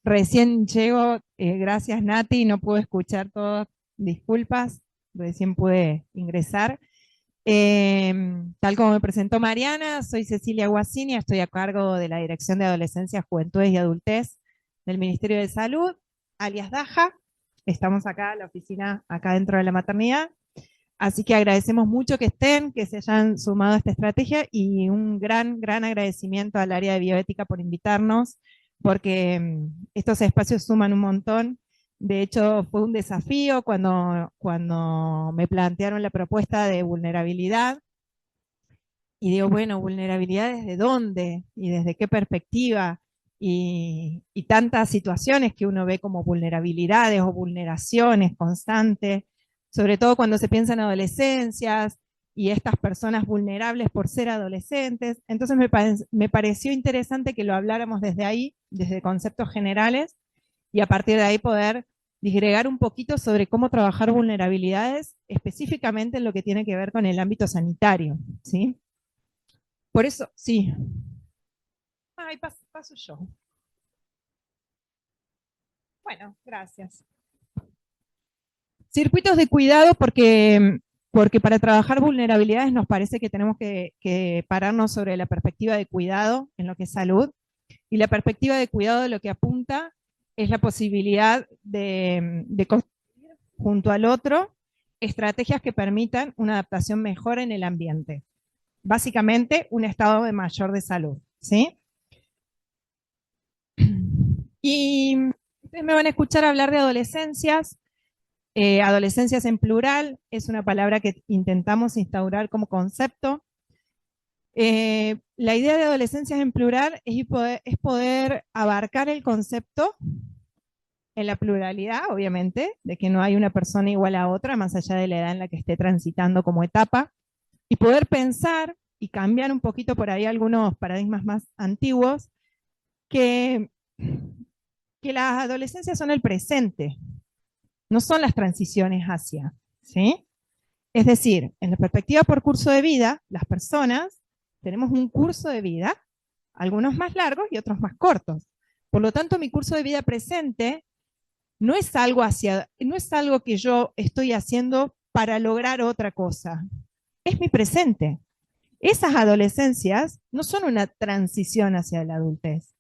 Recién llego, gracias Nati, no pude escuchar todo, disculpas, recién pude ingresar. Tal como me presentó Mariana, soy Cecilia Guasini, estoy a cargo de la Dirección de Adolescencia, Juventudes y Adultez del Ministerio de Salud, alias DAJA. Estamos acá, la oficina, acá dentro de la maternidad. Así que agradecemos mucho que estén, que se hayan sumado a esta estrategia y un gran agradecimiento al área de bioética por invitarnos, porque estos espacios suman un montón. De hecho, fue un desafío cuando me plantearon la propuesta de vulnerabilidad. Y digo, bueno, ¿vulnerabilidad desde dónde? ¿Y desde qué perspectiva? Y tantas situaciones que uno ve como vulnerabilidades o vulneraciones constantes, sobre todo cuando se piensa en adolescencias y estas personas vulnerables por ser adolescentes. Entonces me pareció interesante que lo habláramos desde ahí, desde conceptos generales, y a partir de ahí poder disgregar un poquito sobre cómo trabajar vulnerabilidades, específicamente en lo que tiene que ver con el ámbito sanitario, ¿sí? Por eso, sí. Ay, paso yo. Bueno, gracias. Circuitos de cuidado porque para trabajar vulnerabilidades nos parece que tenemos que pararnos sobre la perspectiva de cuidado en lo que es salud, y la perspectiva de cuidado de lo que apunta es la posibilidad de construir junto al otro estrategias que permitan una adaptación mejor en el ambiente. Básicamente, un estado de mayor de salud, ¿sí? Y ustedes me van a escuchar hablar de adolescencias. Adolescencias en plural es una palabra que intentamos instaurar como concepto. La idea de adolescencias en plural es poder abarcar el concepto en la pluralidad, obviamente, de que no hay una persona igual a otra, más allá de la edad en la que esté transitando como etapa, y poder pensar y cambiar un poquito por ahí algunos paradigmas más antiguos, que las adolescencias son el presente, no son las transiciones hacia, ¿sí? Es decir, en la perspectiva por curso de vida, las personas tenemos un curso de vida, algunos más largos y otros más cortos. Por lo tanto, mi curso de vida presente no es algo que yo estoy haciendo para lograr otra cosa. Es mi presente. Esas adolescencias no son una transición hacia la adultez.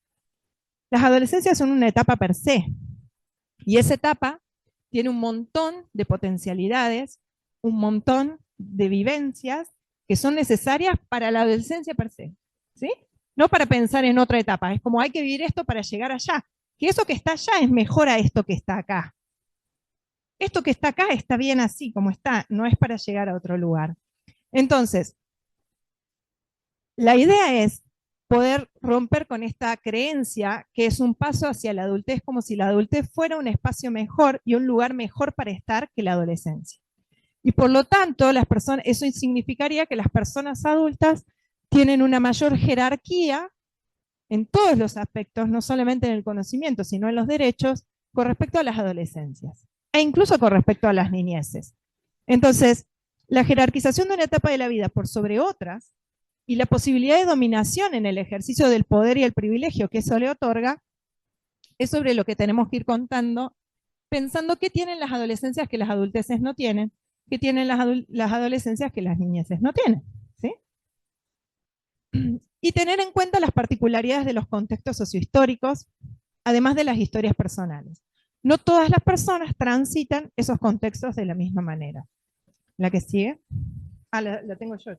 Las adolescencias son una etapa per se. Y esa etapa tiene un montón de potencialidades, un montón de vivencias que son necesarias para la adolescencia per se, ¿sí? No para pensar en otra etapa, es como hay que vivir esto para llegar allá, que eso que está allá es mejor a esto que está acá. Esto que está acá está bien así como está, no es para llegar a otro lugar. Entonces, la idea es poder romper con esta creencia que es un paso hacia la adultez, como si la adultez fuera un espacio mejor y un lugar mejor para estar que la adolescencia. Y por lo tanto, eso significaría que las personas adultas tienen una mayor jerarquía en todos los aspectos, no solamente en el conocimiento, sino en los derechos, con respecto a las adolescencias, e incluso con respecto a las niñeces. Entonces, la jerarquización de una etapa de la vida por sobre otras, y la posibilidad de dominación en el ejercicio del poder y el privilegio que eso le otorga, es sobre lo que tenemos que ir contando, pensando qué tienen las adolescencias que las adulteces no tienen, qué tienen las adolescencias que las niñeces no tienen, ¿sí? Y tener en cuenta las particularidades de los contextos sociohistóricos, además de las historias personales. No todas las personas transitan esos contextos de la misma manera. ¿La que sigue? Ah, la tengo yo.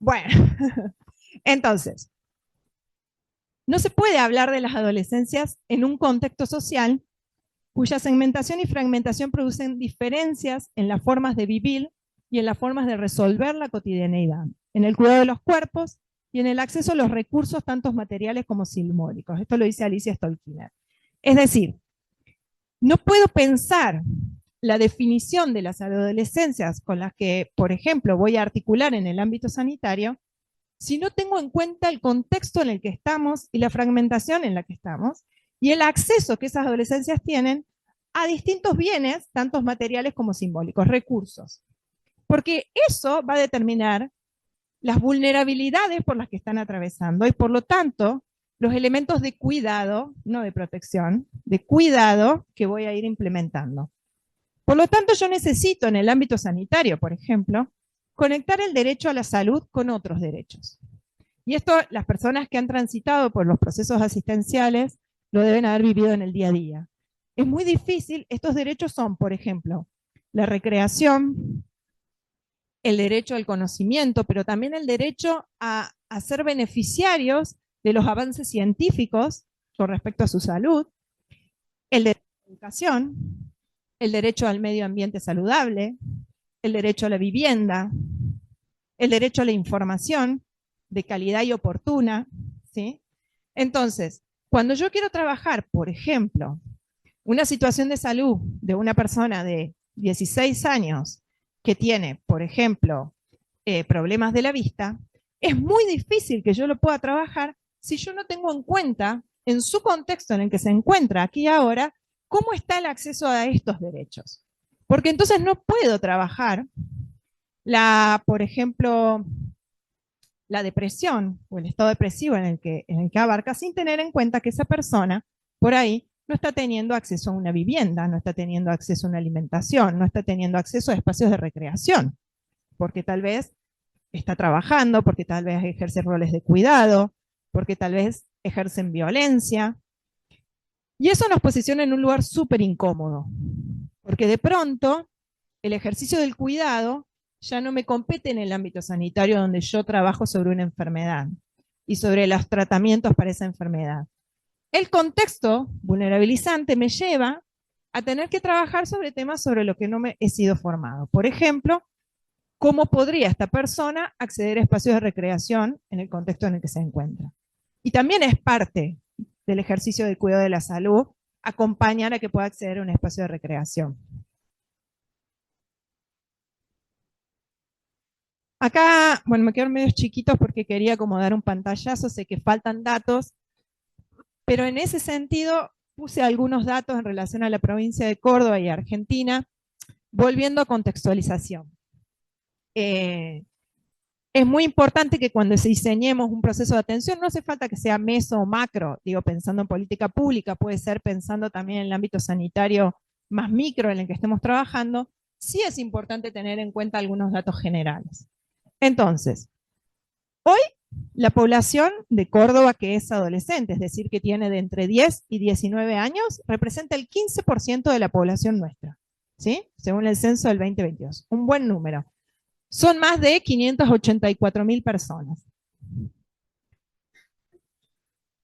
Bueno, entonces, no se puede hablar de las adolescencias en un contexto social cuya segmentación y fragmentación producen diferencias en las formas de vivir y en las formas de resolver la cotidianeidad, en el cuidado de los cuerpos y en el acceso a los recursos tanto materiales como simbólicos. Esto lo dice Alicia Stolkiner. Es decir, no puedo pensar la definición de las adolescencias con las que, por ejemplo, voy a articular en el ámbito sanitario, si no tengo en cuenta el contexto en el que estamos y la fragmentación en la que estamos, y el acceso que esas adolescencias tienen a distintos bienes, tanto materiales como simbólicos, recursos. Porque eso va a determinar las vulnerabilidades por las que están atravesando, y por lo tanto, los elementos de cuidado, no de protección, de cuidado que voy a ir implementando. Por lo tanto, yo necesito en el ámbito sanitario, por ejemplo, conectar el derecho a la salud con otros derechos. Y esto las personas que han transitado por los procesos asistenciales lo deben haber vivido en el día a día. Es muy difícil, estos derechos son, por ejemplo, la recreación, el derecho al conocimiento, pero también el derecho a ser beneficiarios de los avances científicos con respecto a su salud, el derecho a la educación, el derecho al medio ambiente saludable, el derecho a la vivienda, el derecho a la información de calidad y oportuna, ¿sí? Entonces, cuando yo quiero trabajar, por ejemplo, una situación de salud de una persona de 16 años que tiene, por ejemplo, problemas de la vista, es muy difícil que yo lo pueda trabajar si yo no tengo en cuenta, en su contexto en el que se encuentra aquí y ahora, cómo está el acceso a estos derechos. Porque entonces no puedo trabajar por ejemplo, la depresión o el estado depresivo en el que abarca sin tener en cuenta que esa persona por ahí no está teniendo acceso a una vivienda, no está teniendo acceso a una alimentación, no está teniendo acceso a espacios de recreación, porque tal vez está trabajando, porque tal vez ejerce roles de cuidado, porque tal vez ejercen violencia. Y eso nos posiciona en un lugar súper incómodo, porque de pronto el ejercicio del cuidado ya no me compete en el ámbito sanitario donde yo trabajo sobre una enfermedad y sobre los tratamientos para esa enfermedad. El contexto vulnerabilizante me lleva a tener que trabajar sobre temas sobre los que no me he sido formado. Por ejemplo, ¿cómo podría esta persona acceder a espacios de recreación en el contexto en el que se encuentra? Y también es parte del ejercicio del cuidado de la salud acompañar a que pueda acceder a un espacio de recreación. Acá, bueno, me quedaron medios chiquitos porque quería como dar un pantallazo, sé que faltan datos, pero en ese sentido puse algunos datos en relación a la provincia de Córdoba y Argentina, volviendo a contextualización. Es muy importante que cuando diseñemos un proceso de atención, no hace falta que sea meso o macro, digo, pensando en política pública, puede ser pensando también en el ámbito sanitario más micro en el que estemos trabajando, sí es importante tener en cuenta algunos datos generales. Entonces, hoy la población de Córdoba que es adolescente, es decir, que tiene de entre 10 y 19 años, representa el 15% de la población nuestra, ¿sí? Según el censo del 2022. Un buen número. Son más de 584.000 personas.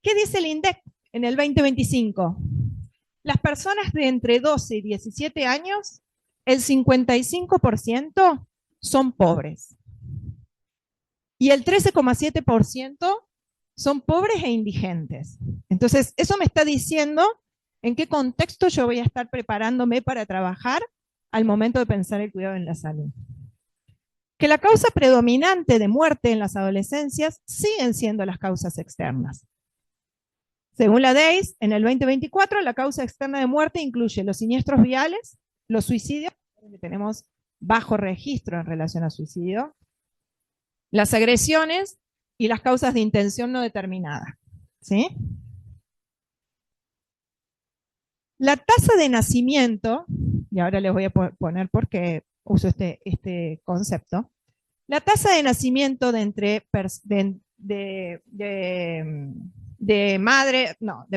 ¿Qué dice el INDEC en el 2025? Las personas de entre 12 y 17 años, el 55% son pobres. Y el 13,7% son pobres e indigentes. Entonces, eso me está diciendo en qué contexto yo voy a estar preparándome para trabajar al momento de pensar el cuidado en la salud. Que la causa predominante de muerte en las adolescencias siguen siendo las causas externas. Según la DEIS, en el 2024 la causa externa de muerte incluye los siniestros viales, los suicidios, que tenemos bajo registro en relación a suicidio, las agresiones y las causas de intención no determinada. ¿Sí? La tasa de nacimiento, y ahora les voy a poner por qué uso este concepto, la tasa de nacimiento de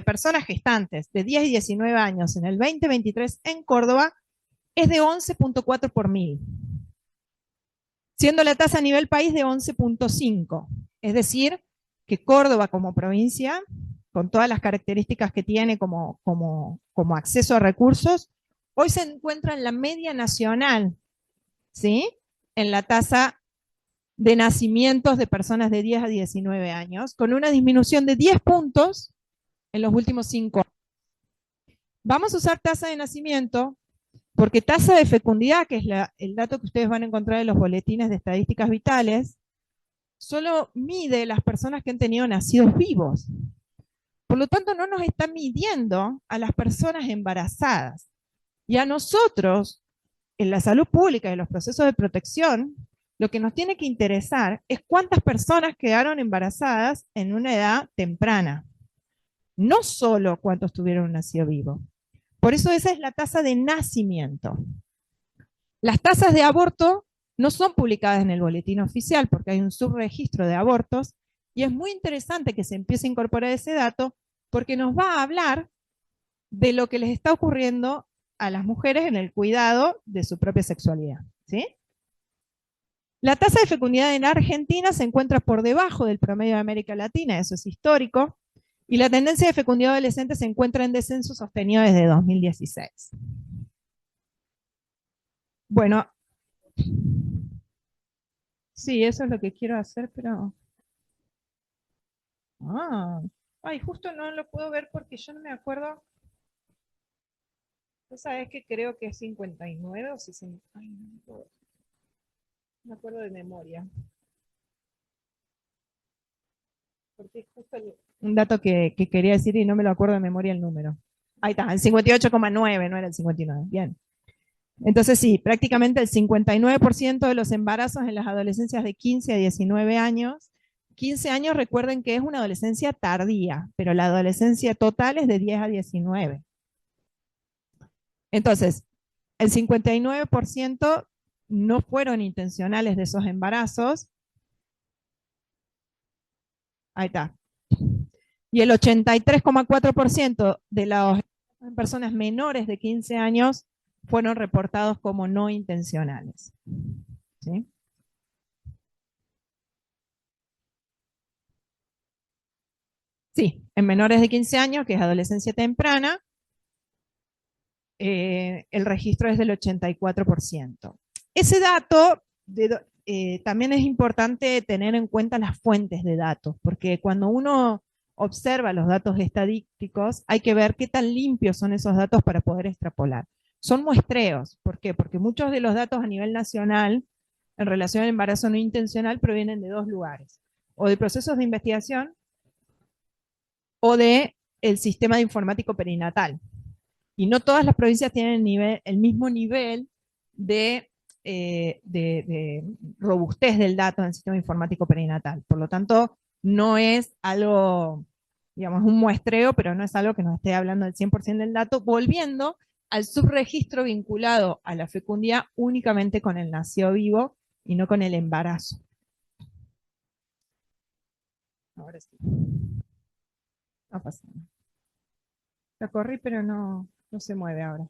personas gestantes de 10 y 19 años en el 2023 en Córdoba es de 11,4 por 1000, siendo la tasa a nivel país de 11,5. Es decir, que Córdoba como provincia, con todas las características que tiene como acceso a recursos, hoy se encuentra en la media nacional, ¿sí? En la tasa de nacimientos de personas de 10 a 19 años, con una disminución de 10 puntos en los últimos 5 años. Vamos a usar tasa de nacimiento porque tasa de fecundidad, que es el dato que ustedes van a encontrar en los boletines de estadísticas vitales, solo mide las personas que han tenido nacidos vivos. Por lo tanto, no nos está midiendo a las personas embarazadas. Y a nosotros, en la salud pública y en los procesos de protección, lo que nos tiene que interesar es cuántas personas quedaron embarazadas en una edad temprana. no solo cuántos tuvieron un nacido vivo. Por eso esa es la tasa de nacimiento. Las tasas de aborto no son publicadas en el boletín oficial porque hay un subregistro de abortos y es muy interesante que se empiece a incorporar ese dato porque nos va a hablar de lo que les está ocurriendo a las mujeres en el cuidado de su propia sexualidad. ¿Sí? La tasa de fecundidad en Argentina se encuentra por debajo del promedio de América Latina, eso es histórico, y la tendencia de fecundidad adolescente se encuentra en descenso sostenido desde 2016. Bueno, sí, eso es lo que quiero hacer, pero... Ay, justo no lo puedo ver porque yo no me acuerdo. ¿Vos sabés que creo que es 59 o 60? Ay, no me acuerdo de memoria. Porque es justo un dato que quería decir y no me lo acuerdo de memoria el número. Ahí está, el 58,9, no era el 59. Bien. Entonces sí, prácticamente el 59% de los embarazos en las adolescencias de 15 a 19 años. 15 años, recuerden que es una adolescencia tardía, pero la adolescencia total es de 10 a 19. Entonces, el 59% no fueron intencionales de esos embarazos. Ahí está. Y el 83,4% de las personas menores de 15 años fueron reportados como no intencionales. ¿Sí? Sí, en menores de 15 años, que es adolescencia temprana, el registro es del 84%. Ese dato también es importante tener en cuenta las fuentes de datos, porque cuando uno observa los datos estadísticos, hay que ver qué tan limpios son esos datos para poder extrapolar. Son muestreos. ¿Por qué? Porque muchos de los datos a nivel nacional en relación al embarazo no intencional provienen de dos lugares, o de procesos de investigación o de el sistema de informático perinatal. Y no todas las provincias tienen el mismo nivel de robustez del dato en el sistema informático perinatal. Por lo tanto, no es algo, digamos, un muestreo, pero no es algo que nos esté hablando del 100% del dato, volviendo al subregistro vinculado a la fecundidad únicamente con el nacido vivo y no con el embarazo. Ahora sí. No pasa nada. La corrí, pero no se mueve ahora.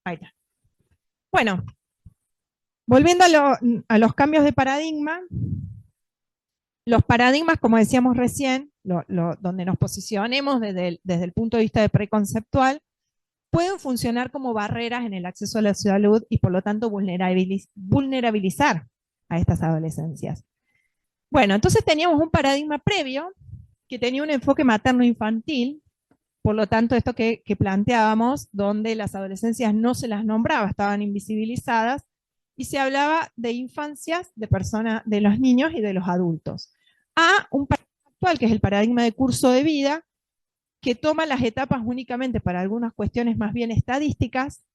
Ahí está. Bueno, volviendo a los cambios de paradigma, los paradigmas, como decíamos recién, donde nos posicionemos desde el punto de vista de preconceptual, pueden funcionar como barreras en el acceso a la salud y por lo tanto vulnerabilizar a estas adolescencias. Bueno, entonces teníamos un paradigma previo que tenía un enfoque materno-infantil, por lo tanto esto que planteábamos, donde las adolescencias no se las nombraba, estaban invisibilizadas, y se hablaba de infancias, de los niños y de los adultos, a un paradigma actual, que es el paradigma de curso de vida, que toma las etapas únicamente para algunas cuestiones más bien estadísticas,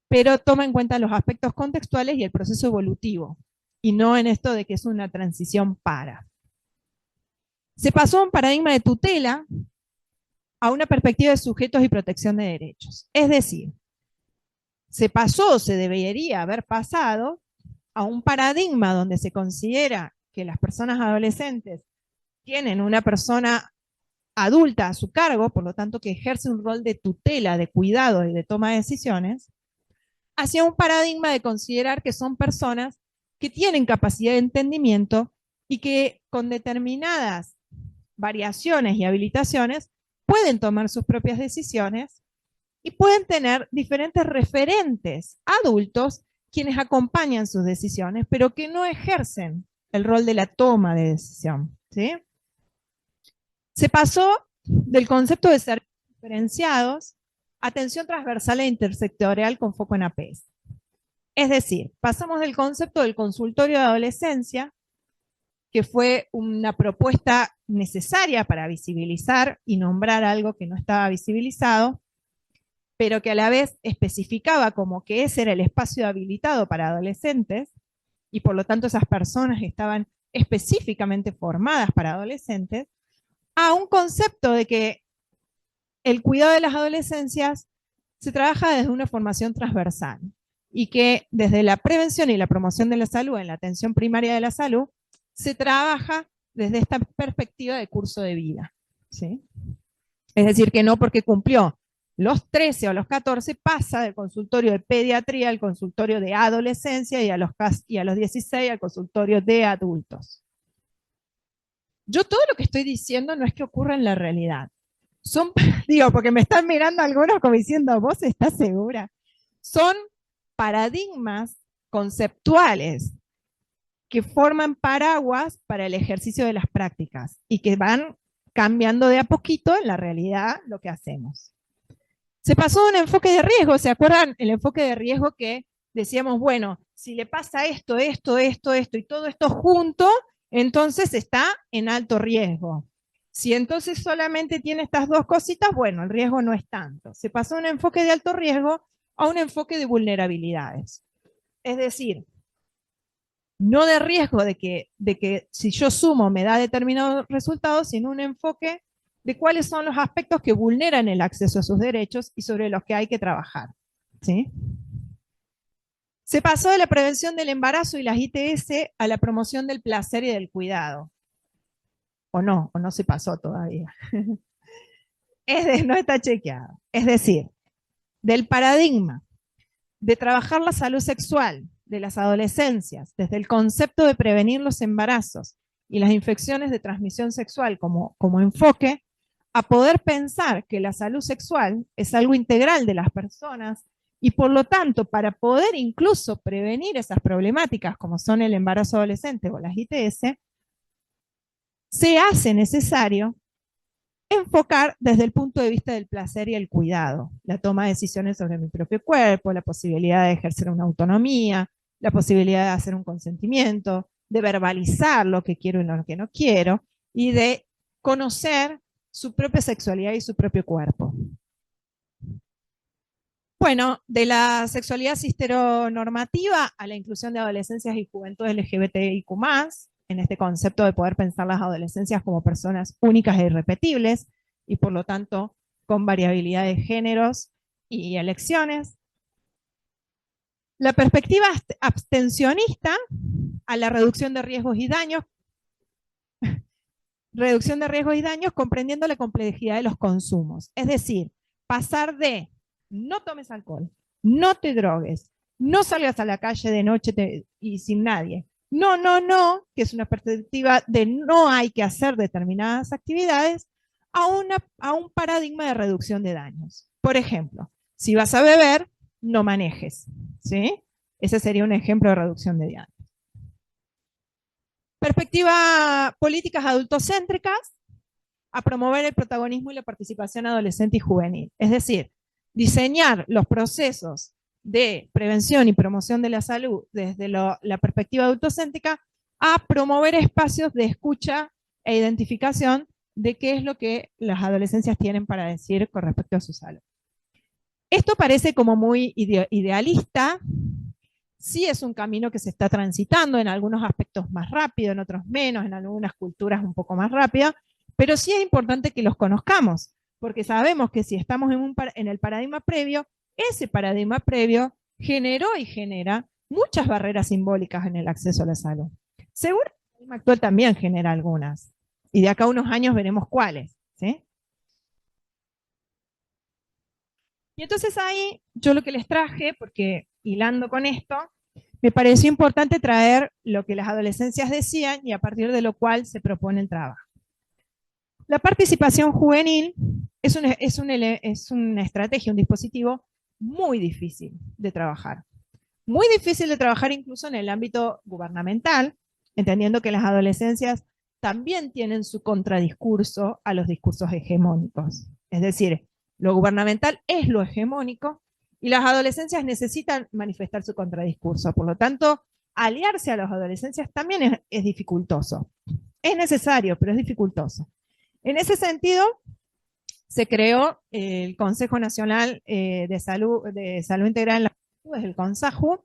pero toma en cuenta los aspectos contextuales y el proceso evolutivo, y no en esto de que es una transición para. Se pasó a un paradigma de tutela a una perspectiva de sujetos y protección de derechos. Es decir, se debería haber pasado a un paradigma donde se considera que las personas adolescentes tienen una persona adulta a su cargo, por lo tanto que ejerce un rol de tutela, de cuidado y de toma de decisiones, hacia un paradigma de considerar que son personas que tienen capacidad de entendimiento y que con determinadas variaciones y habilitaciones pueden tomar sus propias decisiones y pueden tener diferentes referentes adultos quienes acompañan sus decisiones, pero que no ejercen el rol de la toma de decisión. ¿Sí? Se pasó del concepto de servicios diferenciados a atención transversal e intersectorial con foco en APS. Es decir, pasamos del concepto del consultorio de adolescencia, que fue una propuesta necesaria para visibilizar y nombrar algo que no estaba visibilizado, pero que a la vez especificaba como que ese era el espacio habilitado para adolescentes, y por lo tanto esas personas estaban específicamente formadas para adolescentes, a un concepto de que el cuidado de las adolescencias se trabaja desde una formación transversal y que desde la prevención y la promoción de la salud en la atención primaria de la salud se trabaja desde esta perspectiva de curso de vida, ¿sí? Es decir, que no porque cumplió los 13 o los 14 pasa del consultorio de pediatría al consultorio de adolescencia y a los 16 al consultorio de adultos. Yo todo lo que estoy diciendo no es que ocurra en la realidad. Son, digo, porque me están mirando algunos como diciendo, ¿vos estás segura? Son paradigmas conceptuales que forman paraguas para el ejercicio de las prácticas y que van cambiando de a poquito en la realidad lo que hacemos. Se pasó de un enfoque de riesgo, ¿se acuerdan? El enfoque de riesgo que decíamos, bueno, si le pasa esto y todo esto junto, entonces está en alto riesgo. Si entonces solamente tiene estas dos cositas, bueno, el riesgo no es tanto. Se pasó de un enfoque de alto riesgo a un enfoque de vulnerabilidades. Es decir, no de riesgo de que si yo sumo me da determinados resultados, sino un enfoque de cuáles son los aspectos que vulneran el acceso a sus derechos y sobre los que hay que trabajar, ¿sí? Se pasó de la prevención del embarazo y las ITS a la promoción del placer y del cuidado. O no se pasó todavía. No está chequeado. Es decir, del paradigma de trabajar la salud sexual de las adolescencias desde el concepto de prevenir los embarazos y las infecciones de transmisión sexual como enfoque, a poder pensar que la salud sexual es algo integral de las personas y por lo tanto para poder incluso prevenir esas problemáticas como son el embarazo adolescente o las ITS, se hace necesario enfocar desde el punto de vista del placer y el cuidado, la toma de decisiones sobre mi propio cuerpo, la posibilidad de ejercer una autonomía, la posibilidad de hacer un consentimiento, de verbalizar lo que quiero y lo que no quiero, y de conocer su propia sexualidad y su propio cuerpo. Bueno, de la sexualidad cis-heteronormativa a la inclusión de adolescencias y juventudes LGBTIQ+, en este concepto de poder pensar las adolescencias como personas únicas e irrepetibles, y por lo tanto con variabilidad de géneros y elecciones. La perspectiva abstencionista a la reducción de riesgos y daños, comprendiendo la complejidad de los consumos. Es decir, pasar de no tomes alcohol, no te drogues, no salgas a la calle de noche y sin nadie. No, que es una perspectiva de no hay que hacer determinadas actividades, a un paradigma de reducción de daños. Por ejemplo, si vas a beber, no manejes, ¿sí? Ese sería un ejemplo de reducción de daños. Perspectiva políticas adultocéntricas, a promover el protagonismo y la participación adolescente y juvenil. Es decir, diseñar los procesos de prevención y promoción de la salud desde la perspectiva adultocéntrica a promover espacios de escucha e identificación de qué es lo que las adolescencias tienen para decir con respecto a su salud. Esto parece como muy idealista, sí es un camino que se está transitando, en algunos aspectos más rápido, en otros menos, en algunas culturas un poco más rápido, pero sí es importante que los conozcamos, porque sabemos que si estamos en el paradigma previo, ese paradigma previo generó y genera muchas barreras simbólicas en el acceso a la salud. Seguro que el paradigma actual también genera algunas, y de acá a unos años veremos cuáles, ¿sí? Y entonces ahí yo lo que les traje, porque hilando con esto, me pareció importante traer lo que las adolescencias decían y a partir de lo cual se propone el trabajo. La participación juvenil es una estrategia, un dispositivo muy difícil de trabajar. Muy difícil de trabajar incluso en el ámbito gubernamental, entendiendo que las adolescencias también tienen su contradiscurso a los discursos hegemónicos. Es decir, lo gubernamental es lo hegemónico y las adolescencias necesitan manifestar su contradiscurso. Por lo tanto, aliarse a las adolescencias también es dificultoso. Es necesario, pero es dificultoso. En ese sentido, se creó el Consejo Nacional de Salud Integral en la Juventud, el CONSAJU,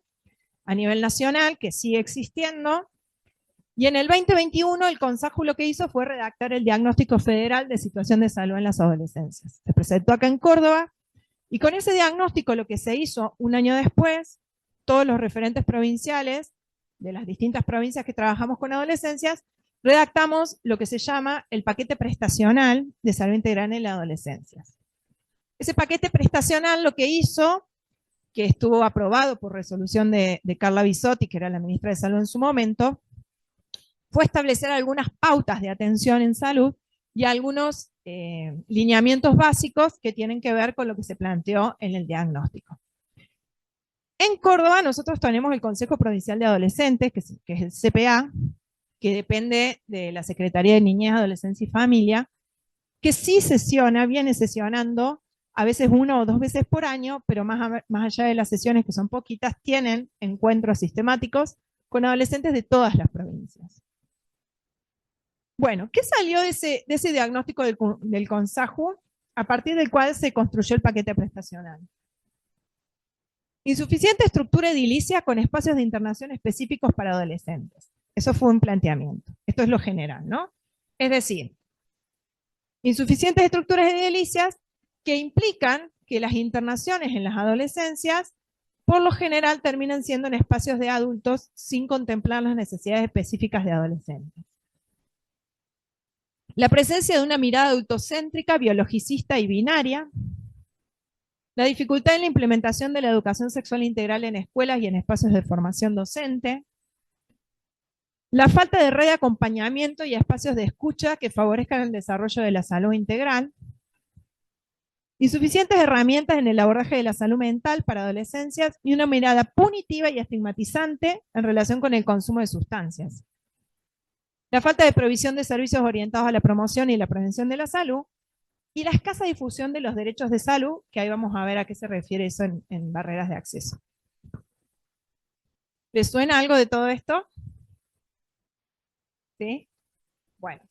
a nivel nacional, que sigue existiendo, Y en el 2021 el CONSAJU lo que hizo fue redactar el Diagnóstico Federal de Situación de Salud en las Adolescencias. Se presentó acá en Córdoba, y con ese diagnóstico lo que se hizo un año después, todos los referentes provinciales de las distintas provincias que trabajamos con adolescencias, redactamos lo que se llama el paquete prestacional de salud integral en la adolescencia. Ese paquete prestacional lo que hizo, que estuvo aprobado por resolución de Carla Bisotti, que era la ministra de Salud en su momento, fue establecer algunas pautas de atención en salud y algunos lineamientos básicos que tienen que ver con lo que se planteó en el diagnóstico. En Córdoba nosotros tenemos el Consejo Provincial de Adolescentes, que es el CPA, que depende de la Secretaría de Niñez, Adolescencia y Familia, que sí sesiona, viene sesionando a veces 1 o 2 veces por año, pero más allá de las sesiones, que son poquitas, tienen encuentros sistemáticos con adolescentes de todas las provincias. Bueno, ¿qué salió de ese diagnóstico del CONSAJU, a partir del cual se construyó el paquete prestacional? Insuficiente estructura edilicia con espacios de internación específicos para adolescentes. Eso fue un planteamiento. Esto es lo general, ¿no? Es decir, insuficientes estructuras edilicias que implican que las internaciones en las adolescencias por lo general terminan siendo en espacios de adultos sin contemplar las necesidades específicas de adolescentes. La presencia de una mirada adultocéntrica, biologicista y binaria. La dificultad en la implementación de la educación sexual integral en escuelas y en espacios de formación docente. La falta de red de acompañamiento y espacios de escucha que favorezcan el desarrollo de la salud integral. Insuficientes herramientas en el abordaje de la salud mental para adolescencias y una mirada punitiva y estigmatizante en relación con el consumo de sustancias. La falta de provisión de servicios orientados a la promoción y la prevención de la salud, y la escasa difusión de los derechos de salud, que ahí vamos a ver a qué se refiere eso en barreras de acceso. ¿Les suena algo de todo esto? ¿Sí? Bueno.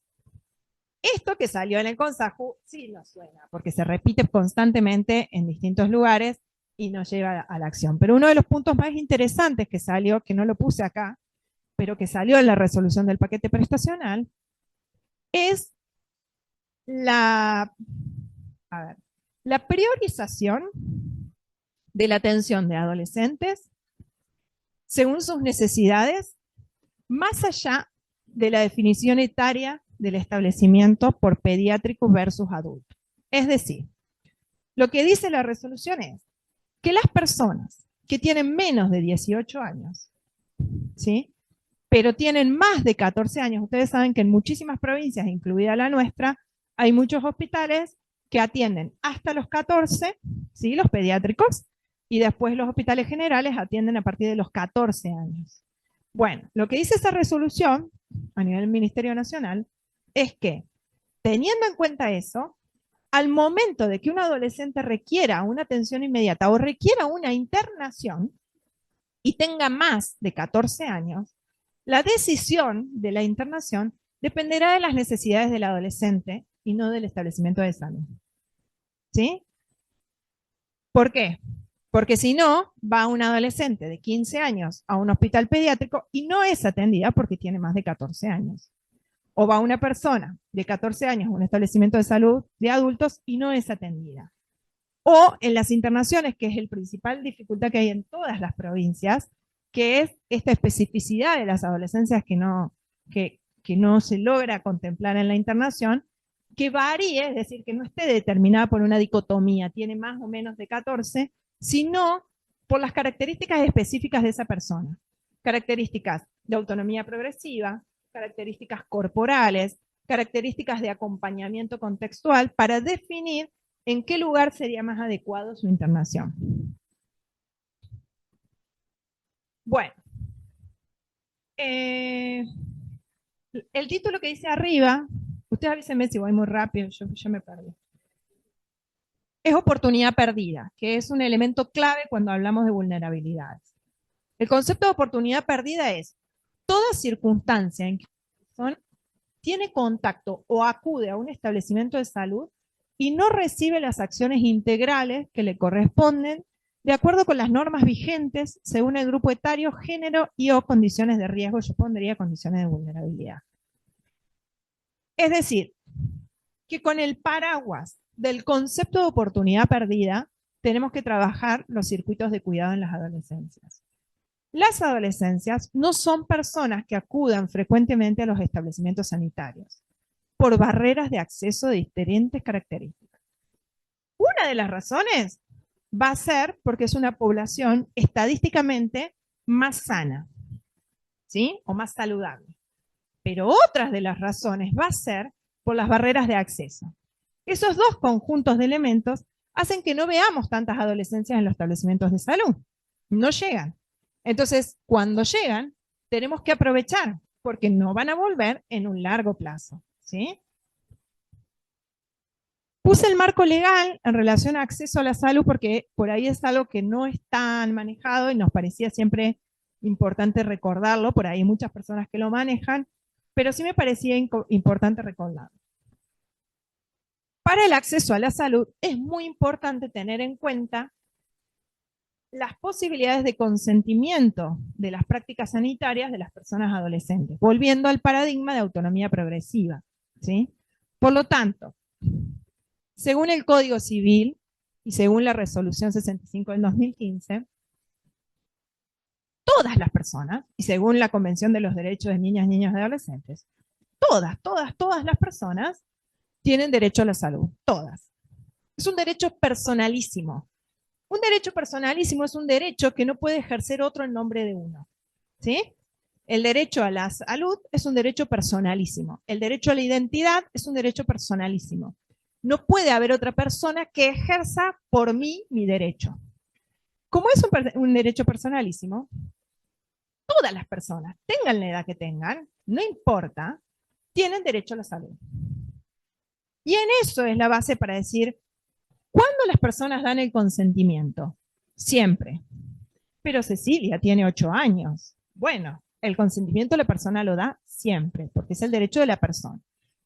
Esto que salió en el CONSAJU sí nos suena, porque se repite constantemente en distintos lugares y nos lleva a la acción. Pero uno de los puntos más interesantes que salió, que no lo puse acá, pero que salió en la resolución del paquete prestacional, es la priorización de la atención de adolescentes según sus necesidades, más allá de la definición etaria del establecimiento por pediátrico versus adulto. Es decir, lo que dice la resolución es que las personas que tienen menos de 18 años, ¿sí?, pero tienen más de 14 años, ustedes saben que en muchísimas provincias, incluida la nuestra, hay muchos hospitales que atienden hasta los 14, ¿sí?, los pediátricos, y después los hospitales generales atienden a partir de los 14 años. Bueno, lo que dice esa resolución a nivel del Ministerio Nacional es que, teniendo en cuenta eso, al momento de que un adolescente requiera una atención inmediata o requiera una internación y tenga más de 14 años, la decisión de la internación dependerá de las necesidades del adolescente y no del establecimiento de salud. ¿Sí? ¿Por qué? Porque si no, va un adolescente de 15 años a un hospital pediátrico y no es atendida porque tiene más de 14 años. O va una persona de 14 años a un establecimiento de salud de adultos y no es atendida. O en las internaciones, que es la principal dificultad que hay en todas las provincias, que es esta especificidad de las adolescencias que no se logra contemplar en la internación, que varíe, es decir, que no esté determinada por una dicotomía, tiene más o menos de 14, sino por las características específicas de esa persona. Características de autonomía progresiva, características corporales, características de acompañamiento contextual, para definir en qué lugar sería más adecuado su internación. Bueno, el título que dice arriba, ustedes avísenme si voy muy rápido, yo me perdí. Es oportunidad perdida, que es un elemento clave cuando hablamos de vulnerabilidades. El concepto de oportunidad perdida es toda circunstancia en que una persona tiene contacto o acude a un establecimiento de salud y no recibe las acciones integrales que le corresponden de acuerdo con las normas vigentes, según el grupo etario, género y o condiciones de riesgo. Yo pondría condiciones de vulnerabilidad. Es decir, que con el paraguas del concepto de oportunidad perdida, tenemos que trabajar los circuitos de cuidado en las adolescencias. Las adolescencias no son personas que acudan frecuentemente a los establecimientos sanitarios por barreras de acceso de diferentes características. Una de las razones va a ser porque es una población estadísticamente más sana, ¿sí? O más saludable. Pero otras de las razones va a ser por las barreras de acceso. Esos dos conjuntos de elementos hacen que no veamos tantas adolescencias en los establecimientos de salud. No llegan. Entonces, cuando llegan, tenemos que aprovechar, porque no van a volver en un largo plazo, ¿sí? Puse el marco legal en relación a acceso a la salud porque por ahí es algo que no es tan manejado y nos parecía siempre importante recordarlo. Por ahí hay muchas personas que lo manejan, pero sí me parecía importante recordarlo. Para el acceso a la salud es muy importante tener en cuenta las posibilidades de consentimiento de las prácticas sanitarias de las personas adolescentes, volviendo al paradigma de autonomía progresiva, ¿sí? Por lo tanto, según el Código Civil y según la Resolución 65 del 2015, todas las personas, y según la Convención de los Derechos de Niñas, Niños y Adolescentes, todas las personas tienen derecho a la salud, todas. Es un derecho personalísimo. Un derecho personalísimo es un derecho que no puede ejercer otro en nombre de uno, ¿sí? El derecho a la salud es un derecho personalísimo. El derecho a la identidad es un derecho personalísimo. No puede haber otra persona que ejerza por mí mi derecho. Como es un derecho personalísimo, todas las personas, tengan la edad que tengan, no importa, tienen derecho a la salud. Y en eso es la base para decir, ¿cuándo las personas dan el consentimiento? Siempre. Pero Cecilia tiene 8 años. Bueno, el consentimiento la persona lo da siempre, porque es el derecho de la persona.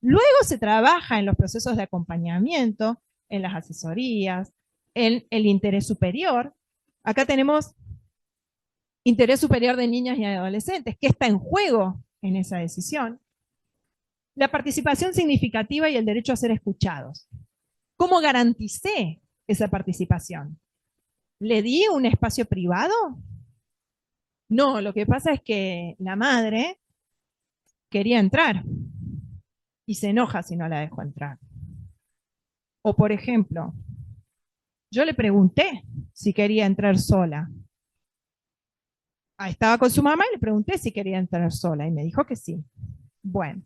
Luego se trabaja en los procesos de acompañamiento, en las asesorías, en el interés superior. Acá tenemos interés superior de niñas y adolescentes. ¿Qué está en juego en esa decisión? La participación significativa y el derecho a ser escuchados. ¿Cómo garanticé esa participación? ¿Le di un espacio privado? No, lo que pasa es que la madre quería entrar y se enoja si no la dejo entrar. O por ejemplo, yo le pregunté si quería entrar sola. Estaba con su mamá y le pregunté si quería entrar sola y me dijo que sí. Bueno,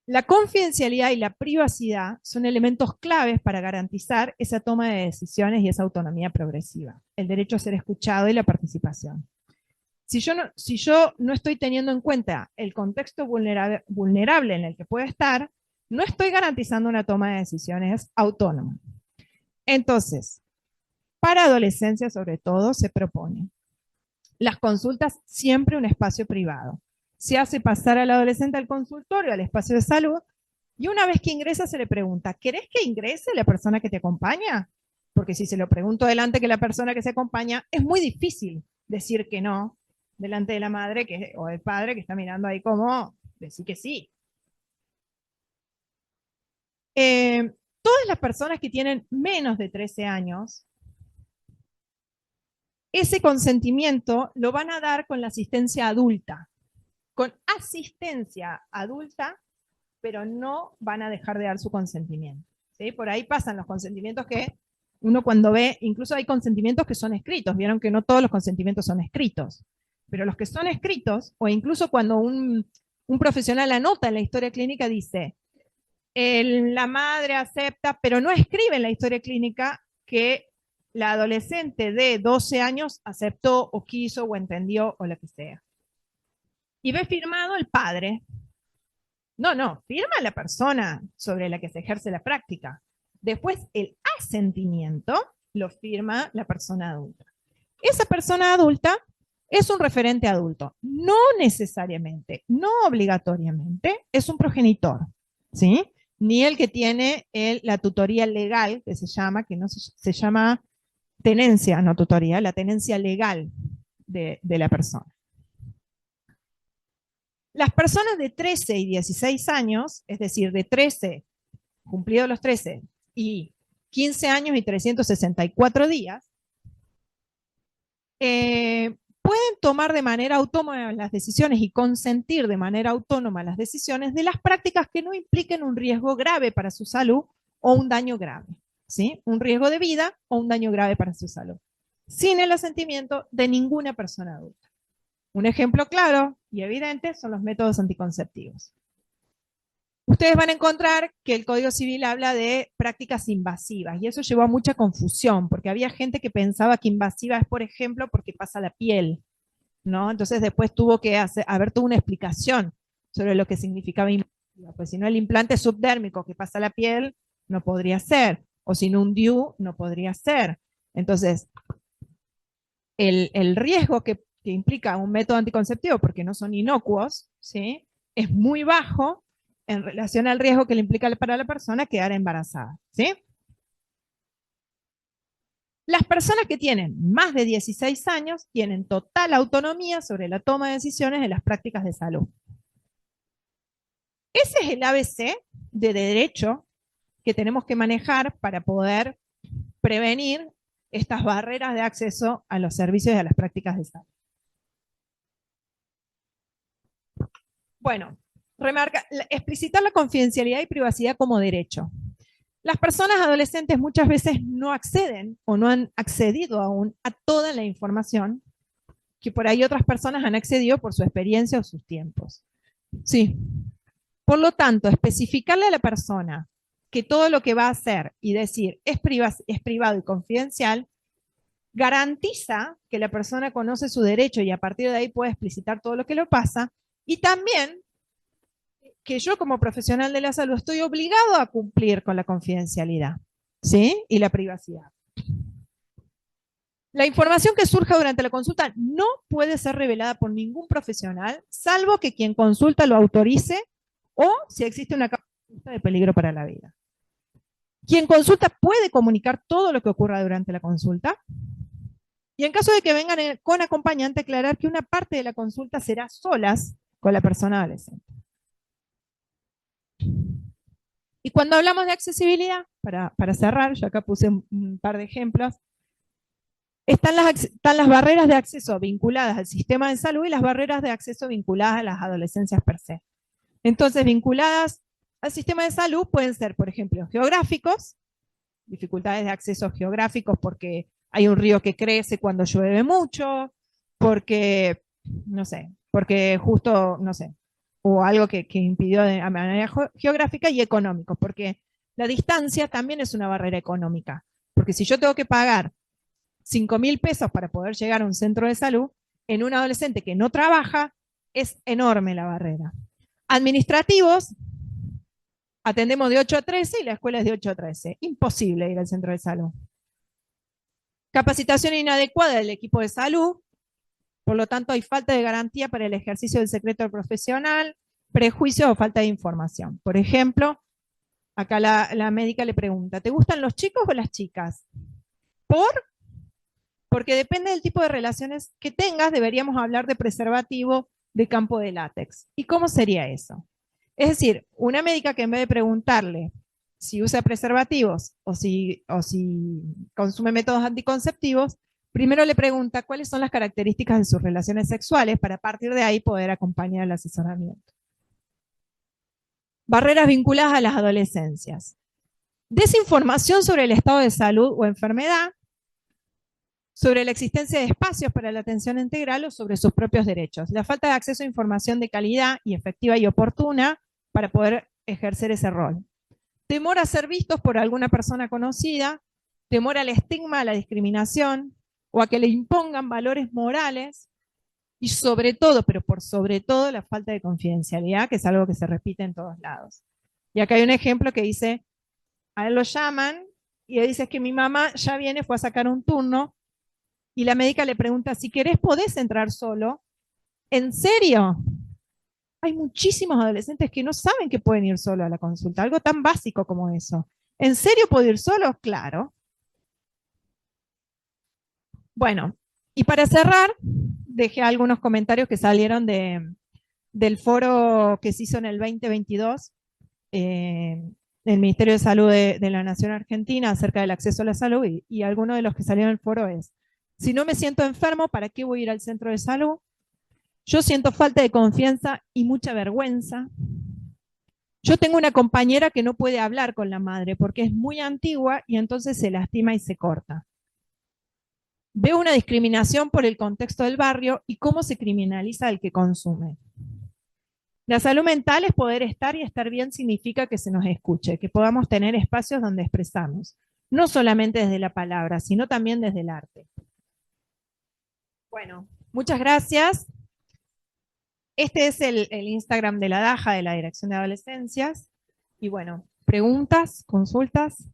la confidencialidad y la privacidad son elementos claves para garantizar esa toma de decisiones y esa autonomía progresiva, el derecho a ser escuchado y la participación. Si yo no estoy teniendo en cuenta el contexto vulnerable en el que puede estar, no estoy garantizando una toma de decisiones autónoma. Entonces, para adolescencia sobre todo se propone las consultas siempre un espacio privado. Se hace pasar al adolescente al consultorio, al espacio de salud, y una vez que ingresa se le pregunta, ¿querés que ingrese la persona que te acompaña? Porque si se lo pregunto delante que la persona que se acompaña, es muy difícil decir que no delante de la madre o del padre que está mirando ahí como decir que sí. Todas las personas que tienen menos de 13 años, ese consentimiento lo van a dar con la asistencia adulta. Con asistencia adulta, pero no van a dejar de dar su consentimiento, ¿sí? Por ahí pasan los consentimientos que uno cuando ve, incluso hay consentimientos que son escritos, vieron que no todos los consentimientos son escritos, pero los que son escritos, o incluso cuando un profesional anota en la historia clínica, dice, la madre acepta, pero no escribe en la historia clínica que la adolescente de 12 años aceptó o quiso o entendió o lo que sea. Y ve firmado el padre. No, firma la persona sobre la que se ejerce la práctica. Después el asentimiento lo firma la persona adulta. Esa persona adulta es un referente adulto. No necesariamente, no obligatoriamente, es un progenitor, ¿sí? Ni el que tiene la tutoría legal, que se llama, que no se llama tenencia, no tutoría, la tenencia legal de la persona. Las personas de 13 y 16 años, es decir, de 13, cumplidos los 13, y 15 años y 364 días, pueden tomar de manera autónoma las decisiones y consentir de manera autónoma las decisiones de las prácticas que no impliquen un riesgo grave para su salud o un daño grave, ¿sí? Un riesgo de vida o un daño grave para su salud, sin el asentimiento de ninguna persona adulta. Un ejemplo claro y evidente son los métodos anticonceptivos. Ustedes van a encontrar que el Código Civil habla de prácticas invasivas y eso llevó a mucha confusión porque había gente que pensaba que invasiva es, por ejemplo, porque pasa la piel, ¿no? Entonces después tuvo que haber toda una explicación sobre lo que significaba invasiva, pues si no el implante subdérmico que pasa la piel no podría ser, o si no un DIU no podría ser. Entonces, el riesgo que implica un método anticonceptivo, porque no son inocuos, ¿sí? Es muy bajo en relación al riesgo que le implica para la persona quedar embarazada, ¿sí? Las personas que tienen más de 16 años tienen total autonomía sobre la toma de decisiones en las prácticas de salud. Ese es el ABC de derecho que tenemos que manejar para poder prevenir estas barreras de acceso a los servicios y a las prácticas de salud. Bueno, explicitar la confidencialidad y privacidad como derecho. Las personas adolescentes muchas veces no acceden o no han accedido aún a toda la información que por ahí otras personas han accedido por su experiencia o sus tiempos. Sí. Por lo tanto, especificarle a la persona que todo lo que va a hacer y decir es privado y confidencial garantiza que la persona conoce su derecho y a partir de ahí puede explicitar todo lo que le pasa, y también que yo como profesional de la salud estoy obligado a cumplir con la confidencialidad, ¿sí? Y la privacidad. La información que surja durante la consulta no puede ser revelada por ningún profesional, salvo que quien consulta lo autorice o si existe una causa de peligro para la vida. Quien consulta puede comunicar todo lo que ocurra durante la consulta. Y en caso de que vengan con acompañante, aclarar que una parte de la consulta será solas con la persona adolescente. Y cuando hablamos de accesibilidad, para cerrar, yo acá puse un par de ejemplos, están las barreras de acceso vinculadas al sistema de salud y las barreras de acceso vinculadas a las adolescencias per se. Entonces, vinculadas al sistema de salud pueden ser, por ejemplo, geográficos, dificultades de acceso geográficos porque hay un río que crece cuando llueve mucho, porque, no sé, porque justo, no sé, o algo que impidió de manera geográfica, y económicos, porque la distancia también es una barrera económica, porque si yo tengo que pagar 5.000 pesos para poder llegar a un centro de salud, en un adolescente que no trabaja, es enorme la barrera. Administrativos, atendemos de 8 a 13 y la escuela es de 8 a 13. Imposible ir al centro de salud. Capacitación inadecuada del equipo de salud, por lo tanto hay falta de garantía para el ejercicio del secreto profesional, prejuicio o falta de información. Por ejemplo, acá la médica le pregunta, ¿te gustan los chicos o las chicas? Porque depende del tipo de relaciones que tengas, deberíamos hablar de preservativo de campo de látex. ¿Y cómo sería eso? Es decir, una médica que en vez de preguntarle si usa preservativos o si consume métodos anticonceptivos, primero le pregunta cuáles son las características de sus relaciones sexuales para a partir de ahí poder acompañar el asesoramiento. Barreras vinculadas a las adolescencias. Desinformación sobre el estado de salud o enfermedad, sobre la existencia de espacios para la atención integral o sobre sus propios derechos. La falta de acceso a información de calidad y efectiva y oportuna para poder ejercer ese rol. Temor a ser vistos por alguna persona conocida, temor al estigma, a la discriminación o a que le impongan valores morales y sobre todo, pero por sobre todo, la falta de confidencialidad, que es algo que se repite en todos lados. Y acá hay un ejemplo que dice, a él lo llaman y le dice que mi mamá ya viene, fue a sacar un turno, y la médica le pregunta, si querés podés entrar solo. ¿En serio? Hay muchísimos adolescentes que no saben que pueden ir solo a la consulta, algo tan básico como eso. ¿En serio puedo ir solo? Claro. Bueno, y para cerrar, dejé algunos comentarios que salieron del foro que se hizo en el 2022 del Ministerio de Salud de la Nación Argentina acerca del acceso a la salud, y alguno de los que salieron del foro es: si no me siento enfermo, ¿para qué voy a ir al centro de salud? Yo siento falta de confianza y mucha vergüenza. Yo tengo una compañera que no puede hablar con la madre porque es muy antigua y entonces se lastima y se corta. Veo una discriminación por el contexto del barrio y cómo se criminaliza al que consume. La salud mental es poder estar, y estar bien significa que se nos escuche, que podamos tener espacios donde expresamos, no solamente desde la palabra, sino también desde el arte. Bueno, muchas gracias. Este es el Instagram de la DAJA, de la Dirección de Adolescencias. Y bueno, preguntas, consultas.